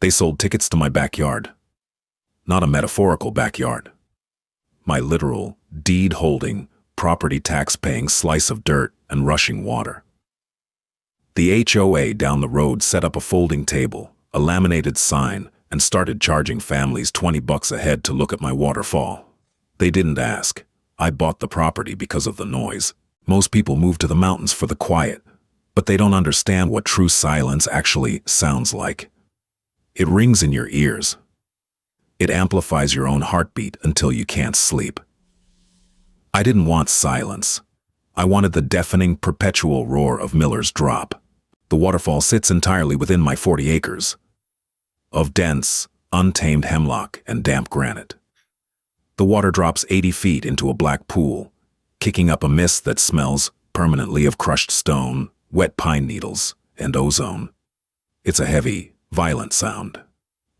They sold tickets to my backyard. Not a metaphorical backyard. My literal, deed-holding, property tax-paying slice of dirt and rushing water. The HOA down the road set up a folding table, a laminated sign, and started charging families $20 a head to look at my waterfall. They didn't ask. I bought the property because of the noise. Most people move to the mountains for the quiet, but they don't understand what true silence actually sounds like. It rings in your ears. It amplifies your own heartbeat until you can't sleep. I didn't want silence. I wanted the deafening, perpetual roar of Miller's Drop. The waterfall sits entirely within my 40 acres of dense, untamed hemlock and damp granite. The water drops 80 feet into a black pool, kicking up a mist that smells permanently of crushed stone, wet pine needles, and ozone. It's a heavy, violent sound.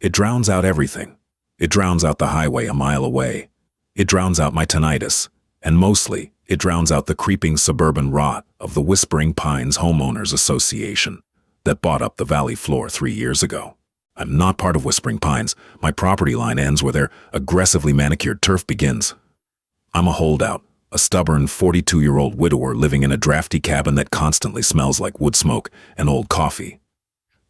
It drowns out everything. It drowns out the highway a mile away. It drowns out my tinnitus, and mostly, it drowns out the creeping suburban rot of the Whispering Pines Homeowners Association that bought up the valley floor 3 years ago. I'm not part of Whispering Pines. My property line ends where their aggressively manicured turf begins. I'm a holdout, a stubborn 42-year-old widower living in a drafty cabin that constantly smells like wood smoke and old coffee.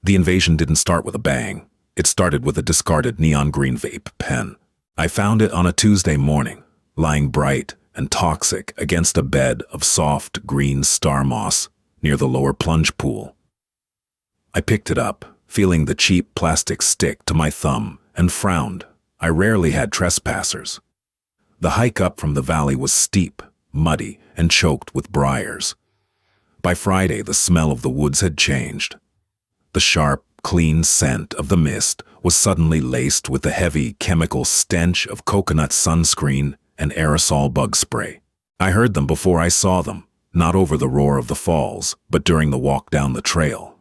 The invasion didn't start with a bang. It started with a discarded neon green vape pen. I found it on a Tuesday morning, lying bright and toxic against a bed of soft green star moss near the lower plunge pool. I picked it up, feeling the cheap plastic stick to my thumb, and frowned. I rarely had trespassers. The hike up from the valley was steep, muddy, and choked with briars. By Friday, the smell of the woods had changed. The sharp, clean scent of the mist was suddenly laced with the heavy chemical stench of coconut sunscreen and aerosol bug spray. I heard them before I saw them, not over the roar of the falls, but during the walk down the trail.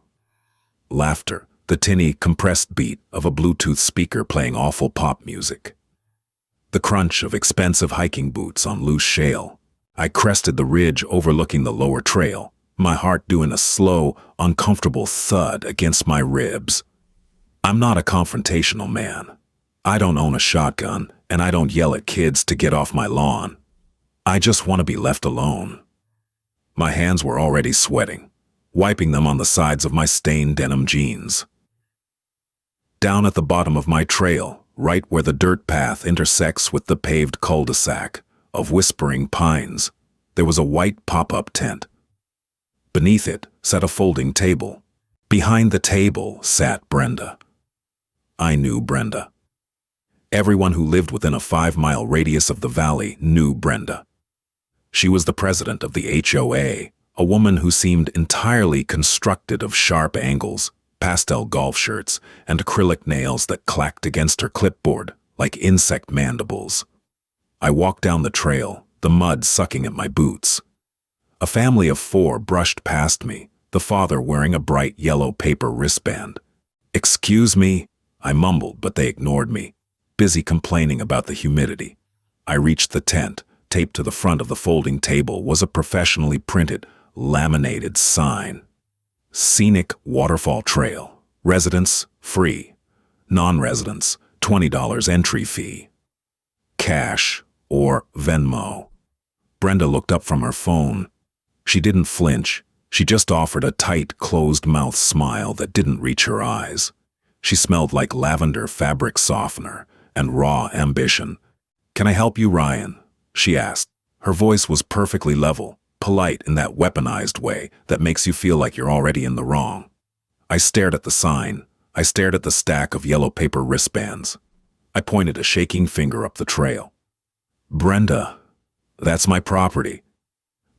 Laughter, the tinny, compressed beat of a Bluetooth speaker playing awful pop music. The crunch of expensive hiking boots on loose shale. I crested the ridge overlooking the lower trail, my heart doing a slow, uncomfortable thud against my ribs. I'm not a confrontational man. I don't own a shotgun, and I don't yell at kids to get off my lawn. I just want to be left alone. My hands were already sweating, wiping them on the sides of my stained denim jeans. Down at the bottom of my trail, right where the dirt path intersects with the paved cul-de-sac of Whispering Pines, there was a white pop-up tent. Beneath it sat a folding table. Behind the table sat Brenda. I knew Brenda. Everyone who lived within a 5-mile radius of the valley knew Brenda. She was the president of the HOA, a woman who seemed entirely constructed of sharp angles, pastel golf shirts, and acrylic nails that clacked against her clipboard like insect mandibles. I walked down the trail, the mud sucking at my boots. A family of 4 brushed past me, the father wearing a bright yellow paper wristband. "Excuse me," I mumbled, but they ignored me, busy complaining about the humidity. I reached the tent. Taped to the front of the folding table was a professionally printed, laminated sign. Scenic Waterfall Trail. Residents, free. Non-residents, $20 entry fee. Cash or Venmo. Brenda looked up from her phone. She didn't flinch. She just offered a tight, closed-mouth smile that didn't reach her eyes. She smelled like lavender fabric softener and raw ambition. "Can I help you, Ryan?" she asked. Her voice was perfectly level, polite in that weaponized way that makes you feel like you're already in the wrong. I stared at the sign. I stared at the stack of yellow paper wristbands. I pointed a shaking finger up the trail. "Brenda, that's my property."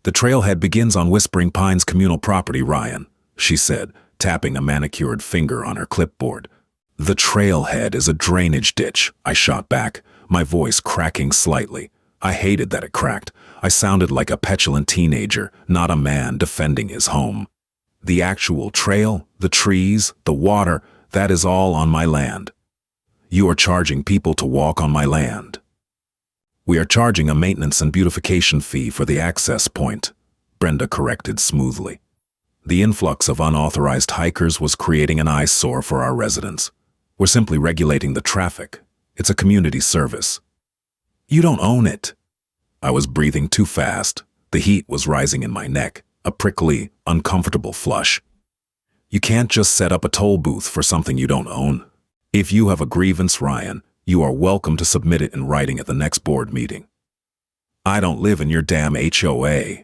"The trailhead begins on Whispering Pines communal property, Ryan," she said, tapping a manicured finger on her clipboard. "The trailhead is a drainage ditch," I shot back, my voice cracking slightly. I hated that it cracked. I sounded like a petulant teenager, not a man defending his home. "The actual trail, the trees, the water, that is all on my land. You are charging people to walk on my land." "We are charging a maintenance and beautification fee for the access point," Brenda corrected smoothly. The influx of unauthorized hikers was creating an eyesore for our residents. We're simply regulating the traffic. It's a community service. You don't own it. I was breathing too fast. The heat was rising in my neck, a prickly, uncomfortable flush. You can't just set up a toll booth for something you don't own. If you have a grievance, Ryan, you are welcome to submit it in writing at the next board meeting. I don't live in your damn HOA.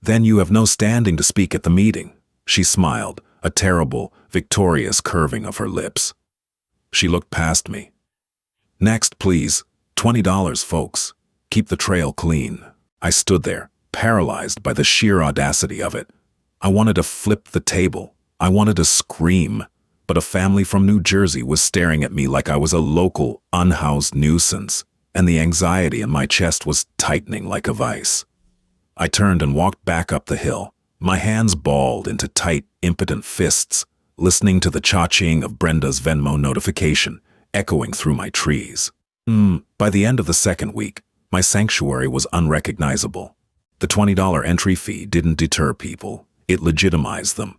Then you have no standing to speak at the meeting. She smiled, a terrible, victorious curving of her lips. She looked past me. Next, please. $20, folks. Keep the trail clean. I stood there, paralyzed by the sheer audacity of it. I wanted to flip the table. I wanted to scream. But a family from New Jersey was staring at me like I was a local, unhoused nuisance, and the anxiety in my chest was tightening like a vice. I turned and walked back up the hill, my hands balled into tight, impotent fists, listening to the cha-ching of Brenda's Venmo notification echoing through my trees. By the end of the second week, my sanctuary was unrecognizable. The $20 entry fee didn't deter people, it legitimized them.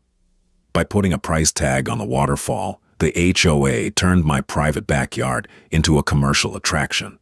By putting a price tag on the Waterfall, the HOA turned my private backyard into a commercial attraction.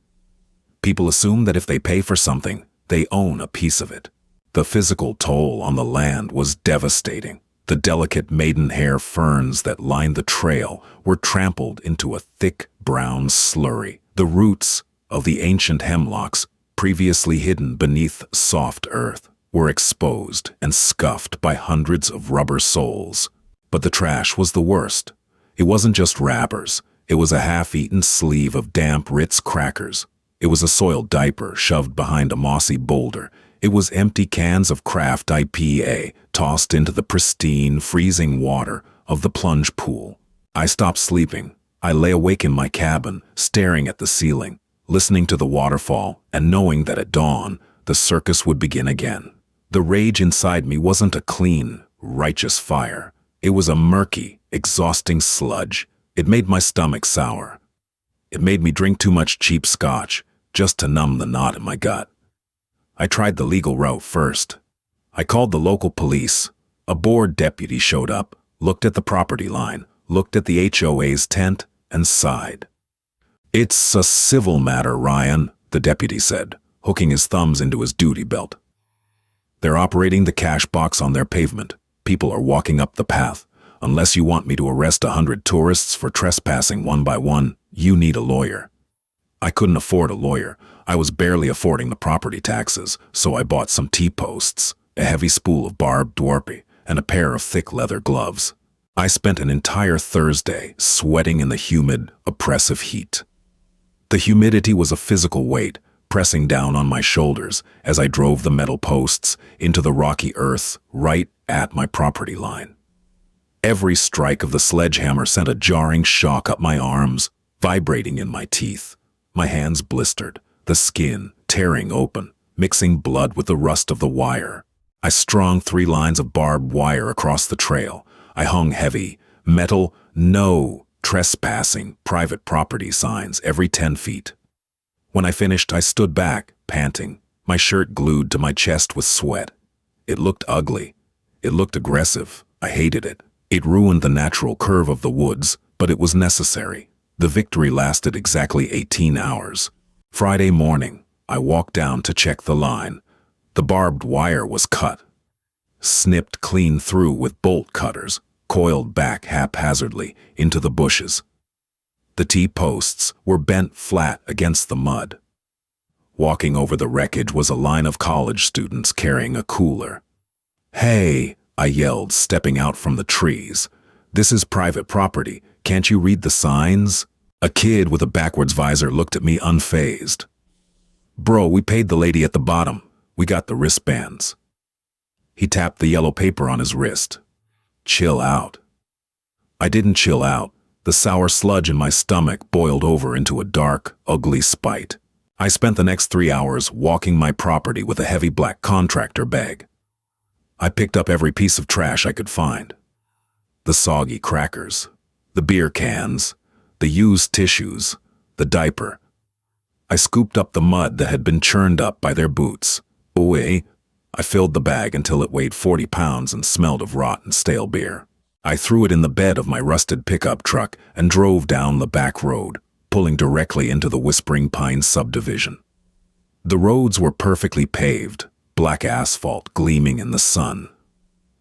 People assume that if they pay for something, they own a piece of it. The physical toll on the land was devastating. The delicate maidenhair ferns that lined the trail were trampled into a thick brown slurry. The roots of the ancient hemlocks, previously hidden beneath soft earth, were exposed and scuffed by hundreds of rubber soles. But the trash was the worst. It wasn't just wrappers. It was a half-eaten sleeve of damp Ritz crackers. It was a soiled diaper shoved behind a mossy boulder. It was empty cans of Kraft IPA tossed into the pristine, freezing water of the plunge pool. I stopped sleeping. I lay awake in my cabin, staring at the ceiling, listening to the waterfall, and knowing that at dawn, the circus would begin again. The rage inside me wasn't a clean, righteous fire. It was a murky, exhausting sludge. It made my stomach sour. It made me drink too much cheap scotch, just to numb the knot in my gut. I tried the legal route first. I called the local police. A board deputy showed up, looked at the property line, looked at the HOA's tent, and sighed. "It's a civil matter, Ryan," the deputy said, hooking his thumbs into his duty belt. "They're operating the cash box on their pavement. People are walking up the path. Unless you want me to arrest 100 tourists for trespassing one by one, you need a lawyer." I couldn't afford a lawyer. I was barely affording the property taxes, so I bought some T-posts, a heavy spool of barbed warp, and a pair of thick leather gloves. I spent an entire Thursday sweating in the humid, oppressive heat. The humidity was a physical weight, pressing down on my shoulders as I drove the metal posts into the rocky earth right at my property line. Every strike of the sledgehammer sent a jarring shock up my arms, vibrating in my teeth. My hands blistered, the skin tearing open, mixing blood with the rust of the wire. I strung 3 lines of barbed wire across the trail. I hung heavy, metal, no trespassing, private property signs every 10 feet. When I finished, I stood back, panting, my shirt glued to my chest with sweat. It looked ugly. It looked aggressive. I hated it. It ruined the natural curve of the woods, but it was necessary. The victory lasted exactly 18 hours. Friday morning, I walked down to check the line. The barbed wire was cut, snipped clean through with bolt cutters, coiled back haphazardly into the bushes. The T-posts were bent flat against the mud. Walking over the wreckage was a line of college students carrying a cooler. "Hey," I yelled, stepping out from the trees. "This is private property. Can't you read the signs?" A kid with a backwards visor looked at me unfazed. "Bro, we paid the lady at the bottom. We got the wristbands." He tapped the yellow paper on his wrist. "Chill out." I didn't chill out. The sour sludge in my stomach boiled over into a dark, ugly spite. I spent the next 3 hours walking my property with a heavy black contractor bag. I picked up every piece of trash I could find. The soggy crackers, the beer cans, the used tissues, the diaper. I scooped up the mud that had been churned up by their boots. I filled the bag until it weighed 40 pounds and smelled of rotten stale beer. I threw it in the bed of my rusted pickup truck and drove down the back road, pulling directly into the Whispering Pines subdivision. The roads were perfectly paved, black asphalt gleaming in the sun.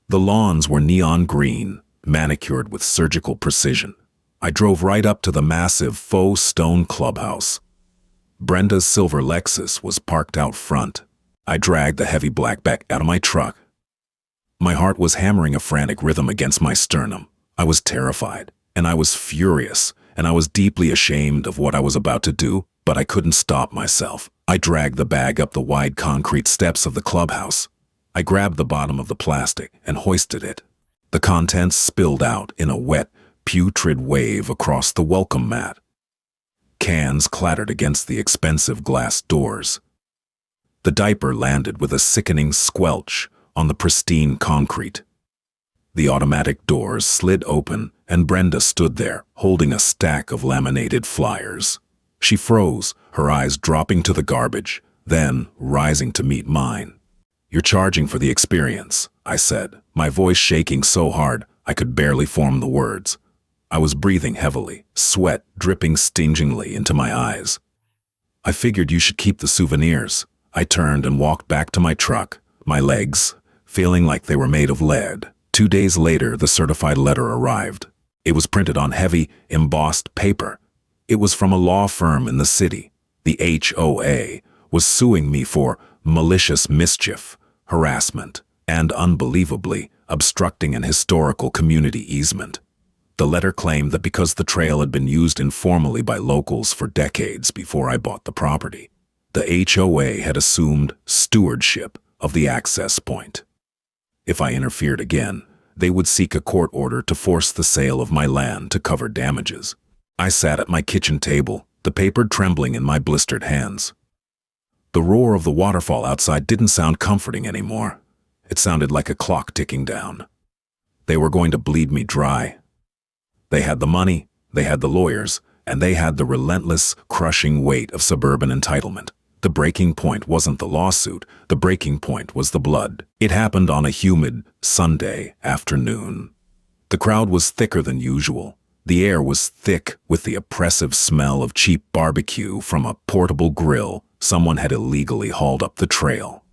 The lawns were neon green, manicured with surgical precision. I drove right up to the massive faux stone clubhouse. Brenda's silver Lexus was parked out front. I dragged the heavy black bag out of my truck. My heart was hammering a frantic rhythm against my sternum. I was terrified, and I was furious, and I was deeply ashamed of what I was about to do, but I couldn't stop myself. I dragged the bag up the wide concrete steps of the clubhouse. I grabbed the bottom of the plastic and hoisted it. The contents spilled out in a wet, putrid wave across the welcome mat. Cans clattered against the expensive glass doors. The diaper landed with a sickening squelch on the pristine concrete. The automatic doors slid open, and Brenda stood there, holding a stack of laminated flyers. She froze, her eyes dropping to the garbage, then rising to meet mine. "You're charging for the experience," I said, my voice shaking so hard I could barely form the words. I was breathing heavily, sweat dripping stingingly into my eyes. "I figured you should keep the souvenirs." I turned and walked back to my truck, my legs feeling like they were made of lead. 2 days later, the certified letter arrived. It was printed on heavy, embossed paper. It was from a law firm in the city. The HOA was suing me for malicious mischief, harassment, and, unbelievably, obstructing an historical community easement. The letter claimed that because the trail had been used informally by locals for decades before I bought the property, the HOA had assumed stewardship of the access point. If I interfered again, they would seek a court order to force the sale of my land to cover damages. I sat at my kitchen table, the paper trembling in my blistered hands. The roar of the waterfall outside didn't sound comforting anymore. It sounded like a clock ticking down. They were going to bleed me dry. They had the money, they had the lawyers, and they had the relentless, crushing weight of suburban entitlement. The breaking point wasn't the lawsuit, the breaking point was the blood. It happened on a humid Sunday afternoon. The crowd was thicker than usual. The air was thick with the oppressive smell of cheap barbecue from a portable grill someone had illegally hauled up the trail.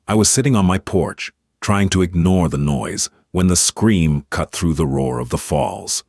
I was sitting on my porch, trying to ignore the noise, when the scream cut through the roar of the falls.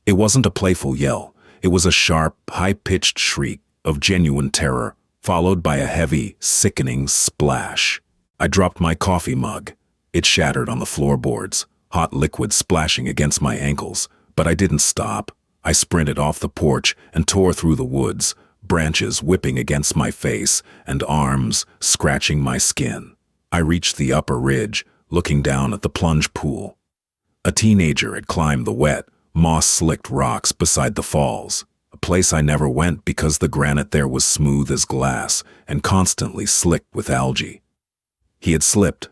It wasn't a playful yell. It was a sharp, high-pitched shriek of genuine terror, followed by a heavy, sickening splash. I dropped my coffee mug. It shattered on the floorboards, hot liquid splashing against my ankles, but I didn't stop. I sprinted off the porch and tore through the woods, branches whipping against my face and arms scratching my skin. I reached the upper ridge, looking down at the plunge pool. A teenager had climbed the wet, moss-slicked rocks beside the falls, a place I never went because the granite there was smooth as glass and constantly slicked with algae. He had slipped.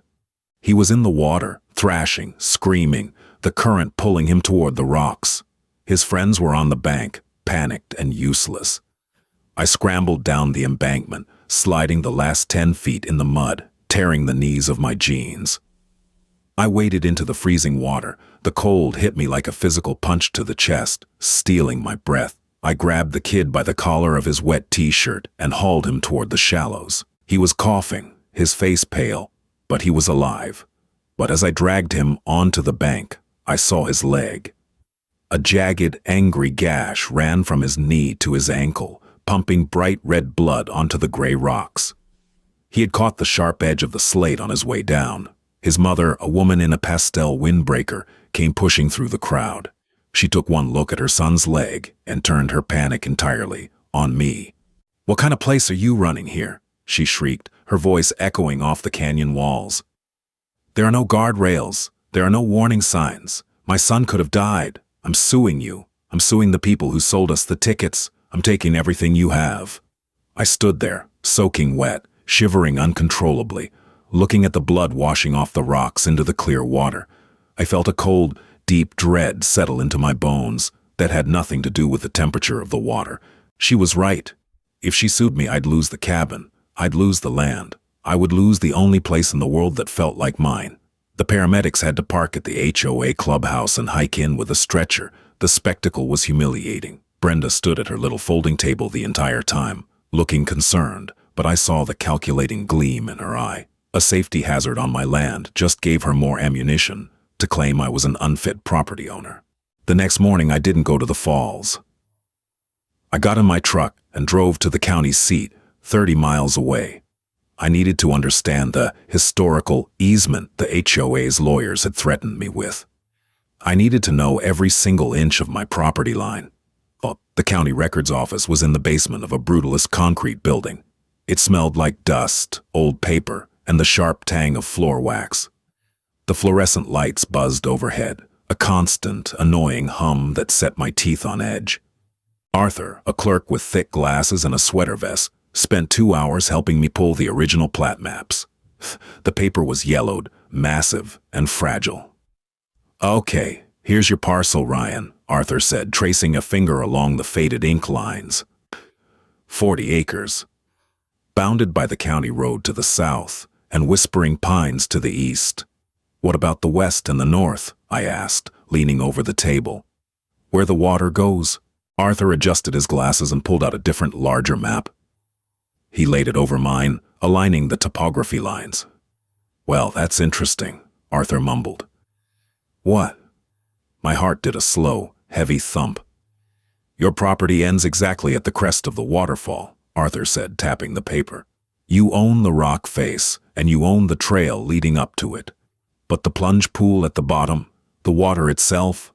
He was in the water, thrashing, screaming, the current pulling him toward the rocks. His friends were on the bank, panicked and useless. I scrambled down the embankment, sliding the last 10 feet in the mud, tearing the knees of my jeans. I waded into the freezing water. The cold hit me like a physical punch to the chest, stealing my breath. I grabbed the kid by the collar of his wet t-shirt and hauled him toward the shallows. He was coughing, his face pale, but he was alive. But as I dragged him onto the bank, I saw his leg. A jagged, angry gash ran from his knee to his ankle, pumping bright red blood onto the gray rocks. He had caught the sharp edge of the slate on his way down. His mother, a woman in a pastel windbreaker, came pushing through the crowd. She took one look at her son's leg and turned her panic entirely on me. "What kind of place are you running here?" she shrieked, her voice echoing off the canyon walls. "There are no guardrails. There are no warning signs. My son could have died. I'm suing you. I'm suing the people who sold us the tickets. I'm taking everything you have." I stood there, soaking wet, shivering uncontrollably, looking at the blood washing off the rocks into the clear water. I felt a cold, deep dread settle into my bones that had nothing to do with the temperature of the water. She was right. If she sued me, I'd lose the cabin. I'd lose the land. I would lose the only place in the world that felt like mine. The paramedics had to park at the HOA clubhouse and hike in with a stretcher. The spectacle was humiliating. Brenda stood at her little folding table the entire time, looking concerned, but I saw the calculating gleam in her eye. A safety hazard on my land just gave her more ammunition to claim I was an unfit property owner. The next morning I didn't go to the falls. I got in my truck and drove to the county seat, 30 miles away. I needed to understand the historical easement the HOA's lawyers had threatened me with. I needed to know every single inch of my property line. The county records office was in the basement of a brutalist concrete building. It smelled like dust, old paper, and the sharp tang of floor wax. The fluorescent lights buzzed overhead, a constant, annoying hum that set my teeth on edge. Arthur, a clerk with thick glasses and a sweater vest, spent 2 hours helping me pull the original plat maps. The paper was yellowed, massive, and fragile. "Okay, here's your parcel, Ryan," Arthur said, tracing a finger along the faded ink lines. 40 acres. Bounded by the county road to the south and Whispering Pines to the east. "What about the west and the north?" I asked, leaning over the table. "Where the water goes?" Arthur adjusted his glasses and pulled out a different, larger map. He laid it over mine, aligning the topography lines. "Well, that's interesting," Arthur mumbled. "What?" My heart did a slow, heavy thump. "Your property ends exactly at the crest of the waterfall," Arthur said, tapping the paper. "You own the rock face, and you own the trail leading up to it. But the plunge pool at the bottom, the water itself?"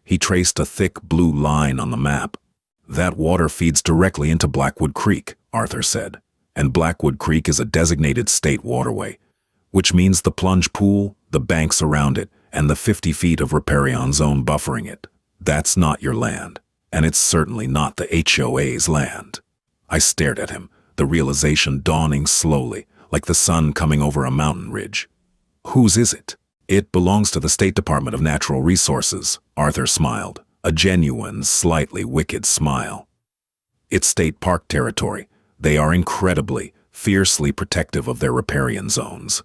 He traced a thick blue line on the map. "That water feeds directly into Blackwood Creek," Arthur said, "and Blackwood Creek is a designated state waterway, which means the plunge pool, the banks around it, and the 50 feet of riparian zone buffering it. That's not your land, and it's certainly not the HOA's land." I stared at him, the realization dawning slowly, like the sun coming over a mountain ridge. "Whose is it?" "It belongs to the State Department of Natural Resources," Arthur smiled, a genuine, slightly wicked smile. "It's state park territory. They are incredibly, fiercely protective of their riparian zones."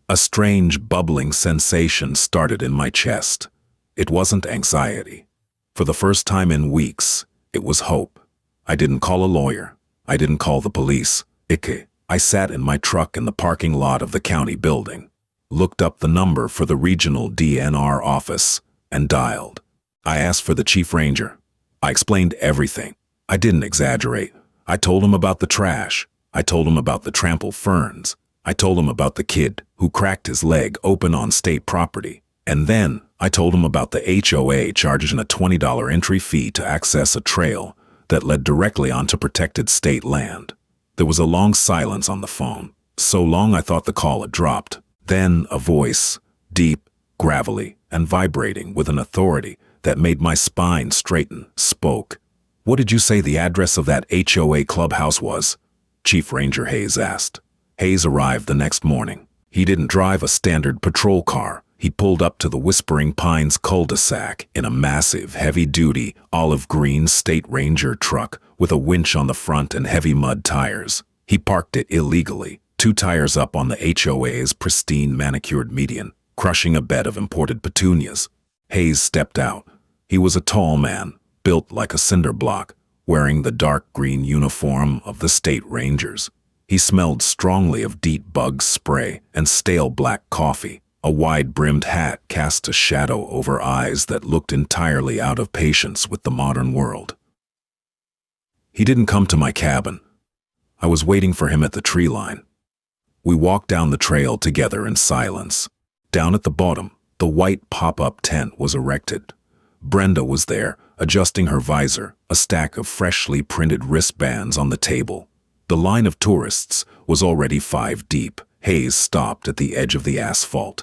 A strange, bubbling sensation started in my chest. It wasn't anxiety. For the first time in weeks, it was hope. I didn't call a lawyer. I didn't call the police. I sat in my truck in the parking lot of the county building, looked up the number for the regional DNR office, and dialed. I asked for the chief ranger. I explained everything. I didn't exaggerate. I told him about the trash. I told him about the trampled ferns. I told him about the kid who cracked his leg open on state property. And then I told him about the HOA charging a $20 entry fee to access a trail that led directly onto protected state land. There was a long silence on the phone, so long I thought the call had dropped. Then a voice, deep, gravelly, and vibrating with an authority that made my spine straighten, spoke. "What did you say the address of that HOA clubhouse was?" Chief Ranger Hayes asked. Hayes arrived the next morning. He didn't drive a standard patrol car. He pulled up to the Whispering Pines cul-de-sac in a massive, heavy-duty, olive-green State Ranger truck with a winch on the front and heavy mud tires. He parked it illegally, 2 tires up on the HOA's pristine manicured median, crushing a bed of imported petunias. Hayes stepped out. He was a tall man, built like a cinder block, wearing the dark green uniform of the State Rangers. He smelled strongly of DEET bug spray and stale black coffee. A wide-brimmed hat cast a shadow over eyes that looked entirely out of patience with the modern world. He didn't come to my cabin. I was waiting for him at the tree line. We walked down the trail together in silence. Down at the bottom, the white pop-up tent was erected. Brenda was there, adjusting her visor, a stack of freshly printed wristbands on the table. The line of tourists was already 5 deep. Hayes stopped at the edge of the asphalt.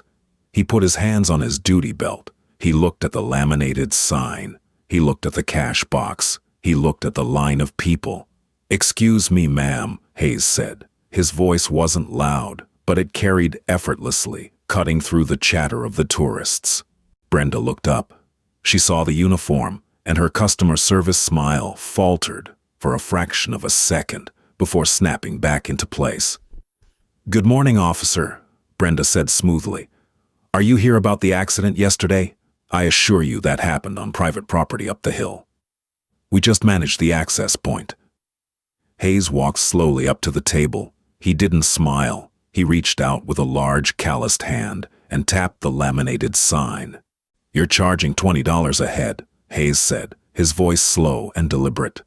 He put his hands on his duty belt. He looked at the laminated sign. He looked at the cash box. He looked at the line of people. "Excuse me, ma'am," Hayes said. His voice wasn't loud, but it carried effortlessly, cutting through the chatter of the tourists. Brenda looked up. She saw the uniform, and her customer service smile faltered for a fraction of a second before snapping back into place. "Good morning, officer," Brenda said smoothly. "Are you here about the accident yesterday? I assure you that happened on private property up the hill. We just managed the access point." Hayes walked slowly up to the table. He didn't smile. He reached out with a large, calloused hand and tapped the laminated sign. "You're charging $20 a head," Hayes said, his voice slow and deliberate.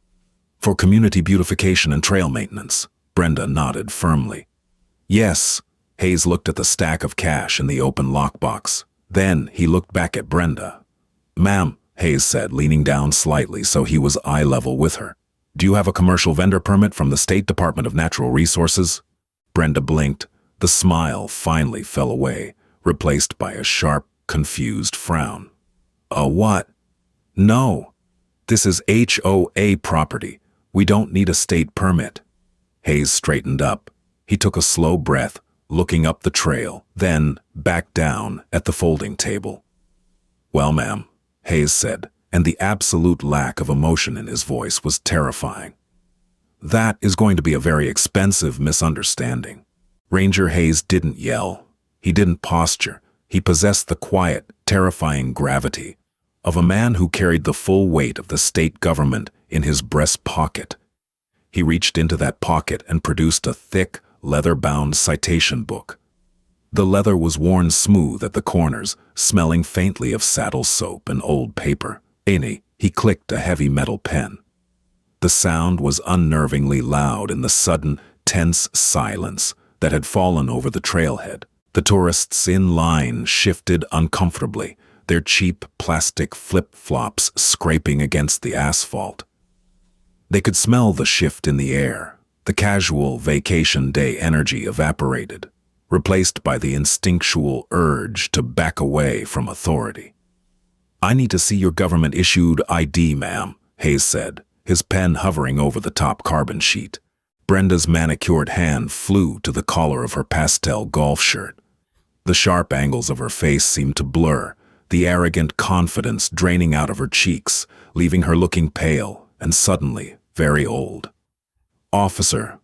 "For community beautification and trail maintenance." Brenda nodded firmly. "Yes." Hayes looked at the stack of cash in the open lockbox. Then he looked back at Brenda. "Ma'am," Hayes said, leaning down slightly so he was eye level with her, "do you have a commercial vendor permit from the State Department of Natural Resources?" Brenda blinked. The smile finally fell away, replaced by a sharp, confused frown. "A what?" "No. This is HOA property. We don't need a state permit." Hayes straightened up. He took a slow breath, looking up the trail, then back down at the folding table. "Well, ma'am," Hayes said, and the absolute lack of emotion in his voice was terrifying. "That is going to be a very expensive misunderstanding." Ranger Hayes didn't yell. He didn't posture. He possessed the quiet, terrifying gravity of a man who carried the full weight of the state government in his breast pocket. He reached into that pocket and produced a thick, leather-bound citation book. The leather was worn smooth at the corners, smelling faintly of saddle soap and old paper. He clicked a heavy metal pen. The sound was unnervingly loud in the sudden, tense silence that had fallen over the trailhead. The tourists in line shifted uncomfortably, their cheap plastic flip-flops scraping against the asphalt. They could smell the shift in the air. The casual vacation day energy evaporated, replaced by the instinctual urge to back away from authority. "I need to see your government-issued ID, ma'am," Hayes said, his pen hovering over the top carbon sheet. Brenda's manicured hand flew to the collar of her pastel golf shirt. The sharp angles of her face seemed to blur, the arrogant confidence draining out of her cheeks, leaving her looking pale and suddenly very old. "Officer,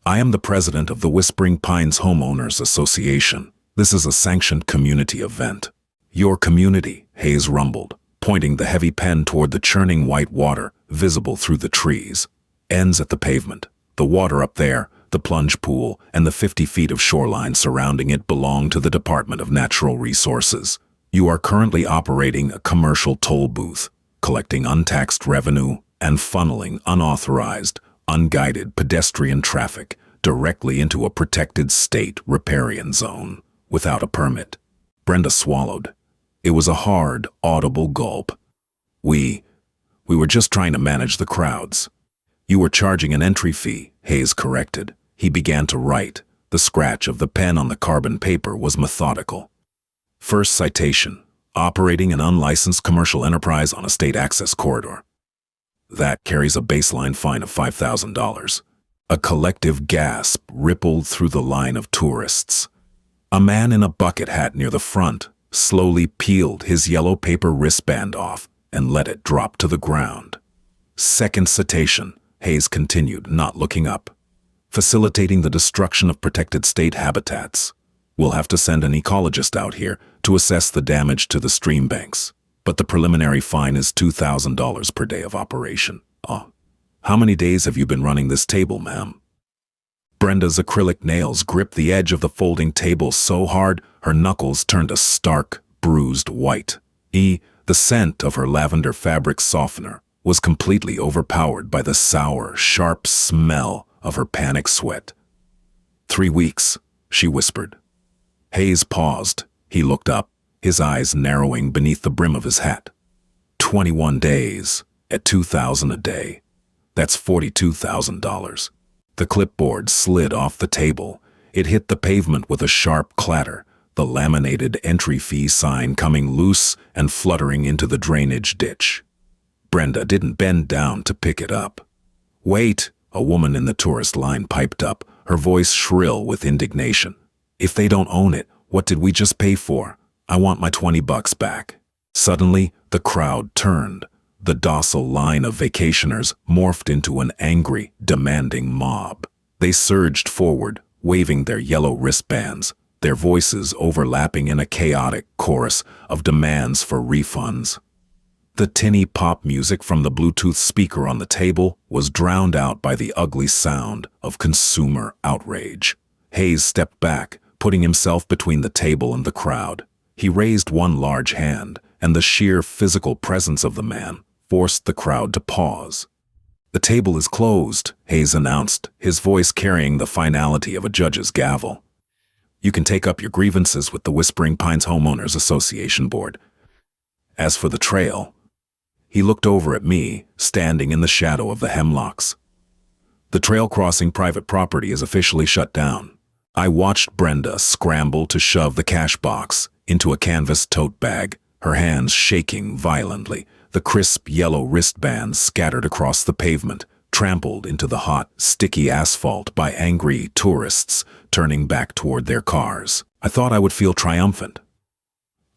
I am the president of the Whispering Pines Homeowners Association. This is a sanctioned community event." "Your community," Hayes rumbled, pointing the heavy pen toward the churning white water visible through the trees, "ends at the pavement. The water up there, the plunge pool, and the 50 feet of shoreline surrounding it belong to the Department of Natural Resources. You are currently operating a commercial toll booth, collecting untaxed revenue and funneling unauthorized, unguided pedestrian traffic directly into a protected state riparian zone without a permit." Brenda swallowed. It was a hard, audible gulp. We were just trying to manage the crowds." "You were charging an entry fee," Hayes corrected. He began to write. The scratch of the pen on the carbon paper was methodical. "First citation, operating an unlicensed commercial enterprise on a state access corridor. That carries a baseline fine of $5,000. A collective gasp rippled through the line of tourists. A man in a bucket hat near the front slowly peeled his yellow paper wristband off and let it drop to the ground. "Second citation," Hayes continued, not looking up. "Facilitating the destruction of protected state habitats. We'll have to send an ecologist out here to assess the damage to the stream banks, but the preliminary fine is $2,000 per day of operation." How many days have you been running this table, ma'am?" Brenda's acrylic nails gripped the edge of the folding table so hard her knuckles turned a stark, bruised white. The scent of her lavender fabric softener was completely overpowered by the sour, sharp smell of her panic sweat. "3 weeks," she whispered. Hayes paused. He looked up, his eyes narrowing beneath the brim of his hat. 21 days, at $2,000 a day. That's $42,000. The clipboard slid off the table. It hit the pavement with a sharp clatter, the laminated entry fee sign coming loose and fluttering into the drainage ditch. Brenda didn't bend down to pick it up. "Wait," a woman in the tourist line piped up, her voice shrill with indignation. "If they don't own it, what did we just pay for? I want my $20 back." Suddenly, the crowd turned. The docile line of vacationers morphed into an angry, demanding mob. They surged forward, waving their yellow wristbands, their voices overlapping in a chaotic chorus of demands for refunds. The tinny pop music from the Bluetooth speaker on the table was drowned out by the ugly sound of consumer outrage. Hayes stepped back, putting himself between the table and the crowd. He raised one large hand, and the sheer physical presence of the man forced the crowd to pause. "The table is closed," Hayes announced, his voice carrying the finality of a judge's gavel. "You can take up your grievances with the Whispering Pines Homeowners Association Board. As for the trail," he looked over at me, standing in the shadow of the hemlocks. "The trail crossing private property is officially shut down." I watched Brenda scramble to shove the cash box into a canvas tote bag, her hands shaking violently, the crisp yellow wristbands scattered across the pavement, trampled into the hot, sticky asphalt by angry tourists turning back toward their cars. I thought I would feel triumphant.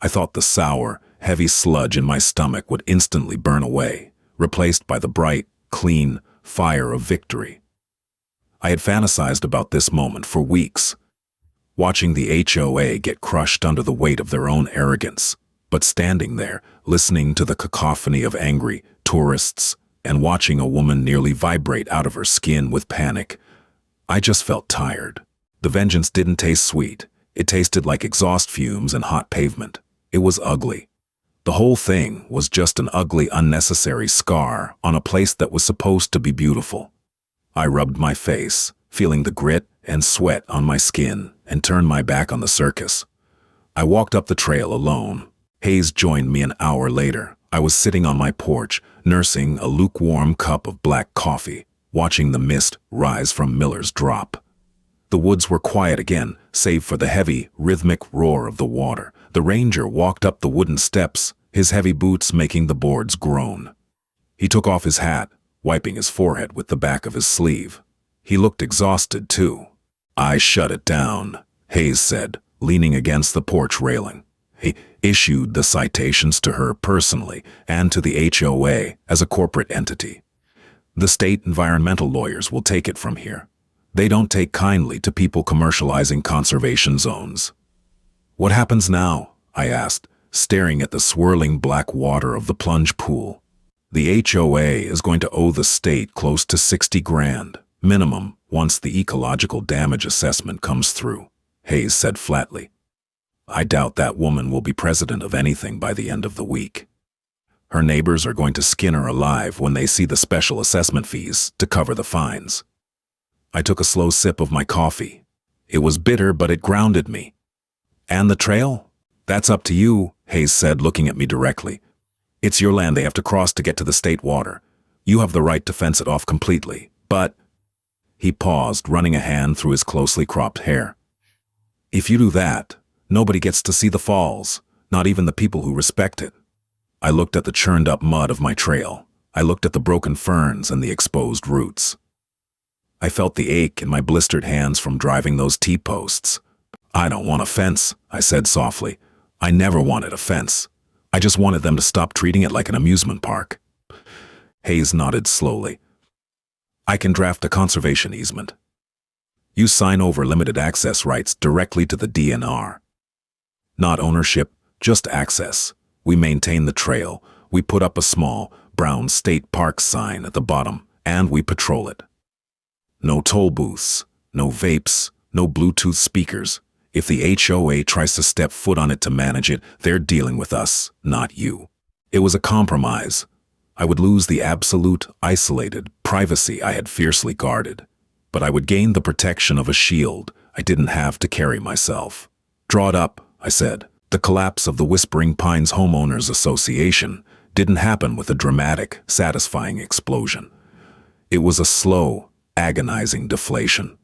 I thought the sour, heavy sludge in my stomach would instantly burn away, replaced by the bright, clean fire of victory. I had fantasized about this moment for weeks, watching the HOA get crushed under the weight of their own arrogance, but standing there, listening to the cacophony of angry tourists and watching a woman nearly vibrate out of her skin with panic, I just felt tired. The vengeance didn't taste sweet. It tasted like exhaust fumes and hot pavement. It was ugly. The whole thing was just an ugly, unnecessary scar on a place that was supposed to be beautiful. I rubbed my face, feeling the grit and sweat on my skin, and turned my back on the circus. I walked up the trail alone. Hayes joined me an hour later. I was sitting on my porch, nursing a lukewarm cup of black coffee, watching the mist rise from Miller's Drop. The woods were quiet again, save for the heavy, rhythmic roar of the water. The ranger walked up the wooden steps, his heavy boots making the boards groan. He took off his hat, wiping his forehead with the back of his sleeve. He looked exhausted, too. "I shut it down," Hayes said, leaning against the porch railing. He issued the citations to her personally and to the HOA as a corporate entity. "The state environmental lawyers will take it from here. They don't take kindly to people commercializing conservation zones." "What happens now?" I asked, staring at the swirling black water of the plunge pool. "The HOA is going to owe the state close to 60 grand, minimum, once the ecological damage assessment comes through," Hayes said flatly. "I doubt that woman will be president of anything by the end of the week. Her neighbors are going to skin her alive when they see the special assessment fees to cover the fines." I took a slow sip of my coffee. It was bitter, but it grounded me. "And the trail? That's up to you," Hayes said, looking at me directly. "It's your land they have to cross to get to the state water. You have the right to fence it off completely, but—" He paused, running a hand through his closely cropped hair. "If you do that, nobody gets to see the falls, not even the people who respect it." I looked at the churned-up mud of my trail. I looked at the broken ferns and the exposed roots. I felt the ache in my blistered hands from driving those T-posts. "I don't want a fence," I said softly. "I never wanted a fence. I just wanted them to stop treating it like an amusement park." Hayes nodded slowly. "I can draft a conservation easement. You sign over limited access rights directly to the DNR. Not ownership, just access. We maintain the trail. We put up a small, brown state park sign at the bottom, and we patrol it. No toll booths, no vapes, no Bluetooth speakers. If the HOA tries to step foot on it to manage it, they're dealing with us, not you." It was a compromise. I would lose the absolute, isolated privacy I had fiercely guarded, but I would gain the protection of a shield I didn't have to carry myself. "Draw it up," I said. The collapse of the Whispering Pines Homeowners Association didn't happen with a dramatic, satisfying explosion. It was a slow, agonizing deflation.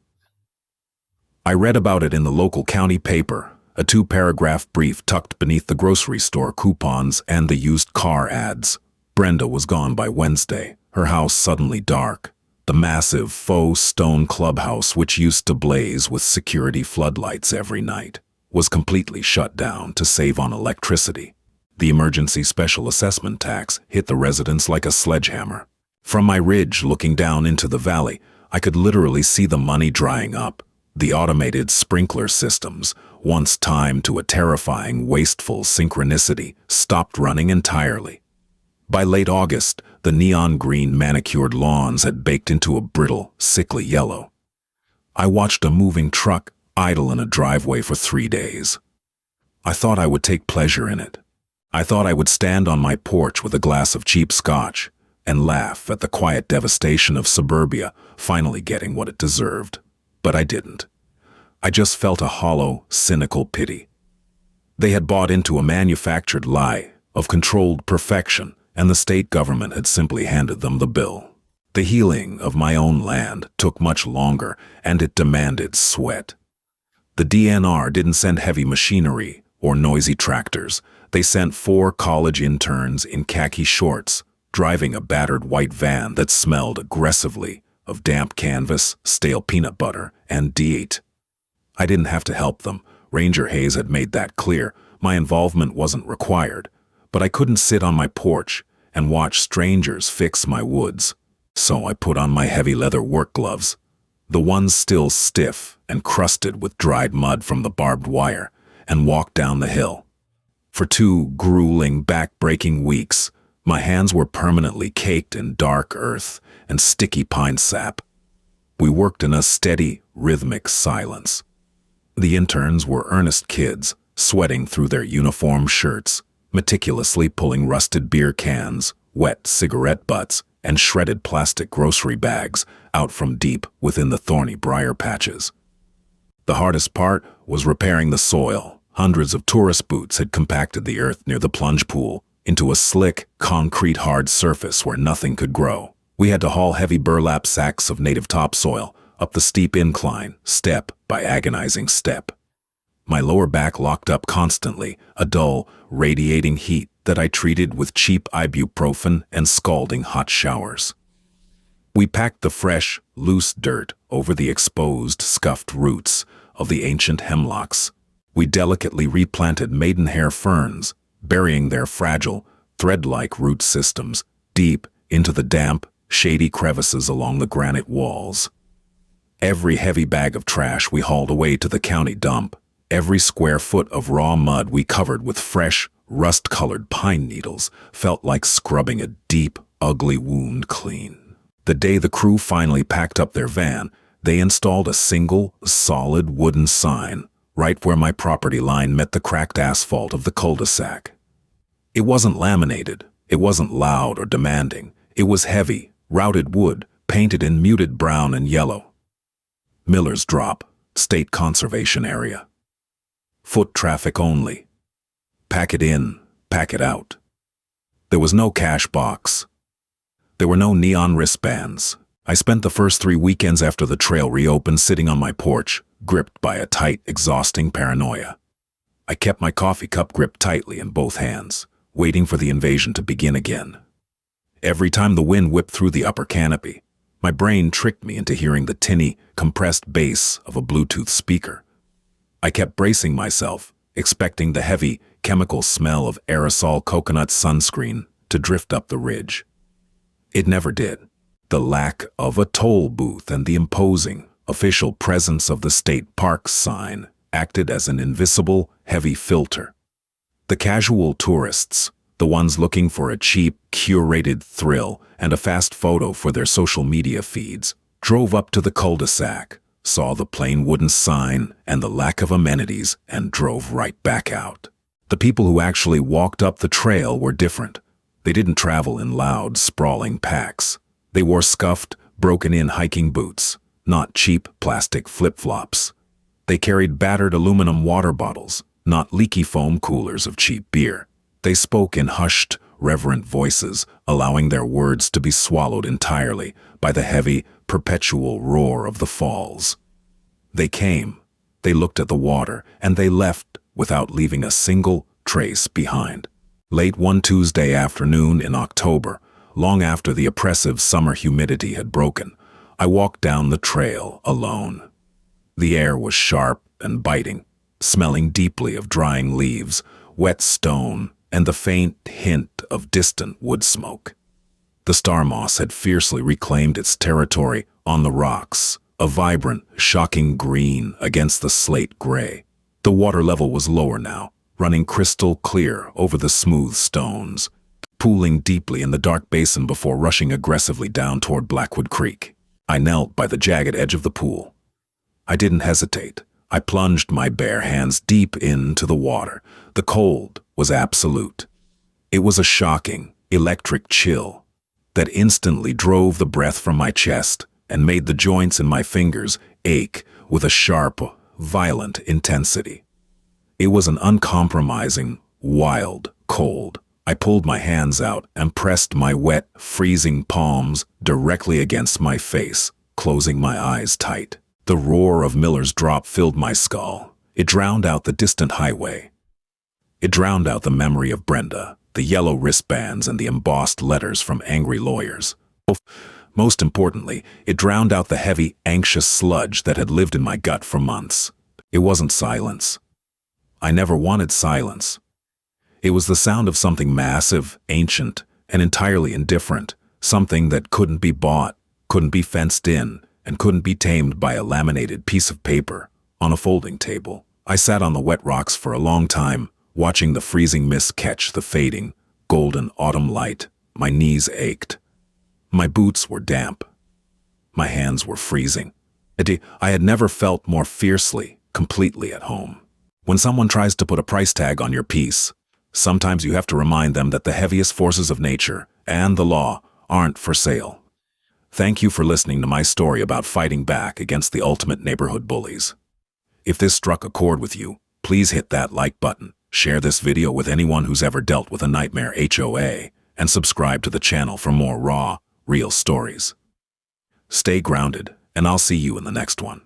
I read about it in the local county paper, a 2-paragraph brief tucked beneath the grocery store coupons and the used car ads. Brenda was gone by Wednesday, her house suddenly dark. The massive faux stone clubhouse, which used to blaze with security floodlights every night, was completely shut down to save on electricity. The emergency special assessment tax hit the residents like a sledgehammer. From my ridge looking down into the valley, I could literally see the money drying up. The automated sprinkler systems, once timed to a terrifying, wasteful synchronicity, stopped running entirely. By late August, the neon green manicured lawns had baked into a brittle, sickly yellow. I watched a moving truck idle in a driveway for 3 days. I thought I would take pleasure in it. I thought I would stand on my porch with a glass of cheap scotch and laugh at the quiet devastation of suburbia finally getting what it deserved. But I didn't. I just felt a hollow, cynical pity. They had bought into a manufactured lie of controlled perfection, and the state government had simply handed them the bill. The healing of my own land took much longer, and it demanded sweat. The DNR didn't send heavy machinery or noisy tractors. They sent 4 college interns in khaki shorts, driving a battered white van that smelled aggressively of damp canvas, stale peanut butter, and DEET. I didn't have to help them. Ranger Hayes had made that clear. My involvement wasn't required. But I couldn't sit on my porch and watch strangers fix my woods. So I put on my heavy leather work gloves, the ones still stiff and crusted with dried mud from the barbed wire, and walked down the hill. For 2 grueling, back-breaking weeks, my hands were permanently caked in dark earth and sticky pine sap. We worked in a steady, rhythmic silence. The interns were earnest kids, sweating through their uniform shirts, meticulously pulling rusted beer cans, wet cigarette butts, and shredded plastic grocery bags out from deep within the thorny briar patches. The hardest part was repairing the soil. Hundreds of tourist boots had compacted the earth near the plunge pool into a slick, concrete-hard surface where nothing could grow. We had to haul heavy burlap sacks of native topsoil up the steep incline, step by agonizing step. My lower back locked up constantly, a dull, radiating heat that I treated with cheap ibuprofen and scalding hot showers. We packed the fresh, loose dirt over the exposed, scuffed roots of the ancient hemlocks. We delicately replanted maidenhair ferns, burying their fragile, thread-like root systems deep into the damp, shady crevices along the granite walls. Every heavy bag of trash we hauled away to the county dump. Every square foot of raw mud we covered with fresh, rust-colored pine needles felt like scrubbing a deep, ugly wound clean. The day the crew finally packed up their van, they installed a single, solid wooden sign right where my property line met the cracked asphalt of the cul-de-sac. It wasn't laminated, it wasn't loud or demanding. It was heavy, routed wood, painted in muted brown and yellow. Miller's Drop, State Conservation Area. Foot traffic only. Pack it in, pack it out. There was no cash box. There were no neon wristbands. I spent the first 3 weekends after the trail reopened sitting on my porch, gripped by a tight, exhausting paranoia. I kept my coffee cup gripped tightly in both hands, waiting for the invasion to begin again. Every time the wind whipped through the upper canopy, my brain tricked me into hearing the tinny, compressed bass of a Bluetooth speaker. I kept bracing myself, expecting the heavy, chemical smell of aerosol coconut sunscreen to drift up the ridge. It never did. The lack of a toll booth and the imposing, official presence of the state parks sign acted as an invisible, heavy filter. The casual tourists, the ones looking for a cheap, curated thrill and a fast photo for their social media feeds, drove up to the cul-de-sac, saw the plain wooden sign and the lack of amenities, and drove right back out. The people who actually walked up the trail were different. They didn't travel in loud, sprawling packs. They wore scuffed, broken-in hiking boots, not cheap plastic flip-flops. They carried battered aluminum water bottles, not leaky foam coolers of cheap beer. They spoke in hushed, reverent voices, allowing their words to be swallowed entirely by the heavy, perpetual roar of the falls. They came, they looked at the water, and they left without leaving a single trace behind. Late one Tuesday afternoon in October, long after the oppressive summer humidity had broken, I walked down the trail alone. The air was sharp and biting, smelling deeply of drying leaves, wet stone, and the faint hint of distant wood smoke. The star moss had fiercely reclaimed its territory on the rocks, a vibrant, shocking green against the slate gray. The water level was lower now, running crystal clear over the smooth stones, pooling deeply in the dark basin before rushing aggressively down toward Blackwood Creek. I knelt by the jagged edge of the pool. I didn't hesitate. I plunged my bare hands deep into the water. The cold was absolute. It was a shocking, electric chill that instantly drove the breath from my chest and made the joints in my fingers ache with a sharp, violent intensity. It was an uncompromising, wild cold. I pulled my hands out and pressed my wet, freezing palms directly against my face, closing my eyes tight. The roar of Miller's drop filled my skull. It drowned out the distant highway. It drowned out the memory of Brenda, the yellow wristbands and the embossed letters from angry lawyers. Most importantly, it drowned out the heavy, anxious sludge that had lived in my gut for months. It wasn't silence. I never wanted silence. It was the sound of something massive, ancient, and entirely indifferent, something that couldn't be bought, couldn't be fenced in, and couldn't be tamed by a laminated piece of paper on a folding table. I sat on the wet rocks for a long time, watching the freezing mist catch the fading, golden autumn light. My knees ached. My boots were damp. My hands were freezing. I had never felt more fiercely, completely at home. When someone tries to put a price tag on your peace, sometimes you have to remind them that the heaviest forces of nature and the law aren't for sale. Thank you for listening to my story about fighting back against the ultimate neighborhood bullies. If this struck a chord with you, please hit that like button, share this video with anyone who's ever dealt with a nightmare HOA, and subscribe to the channel for more raw, real stories. Stay grounded, and I'll see you in the next one.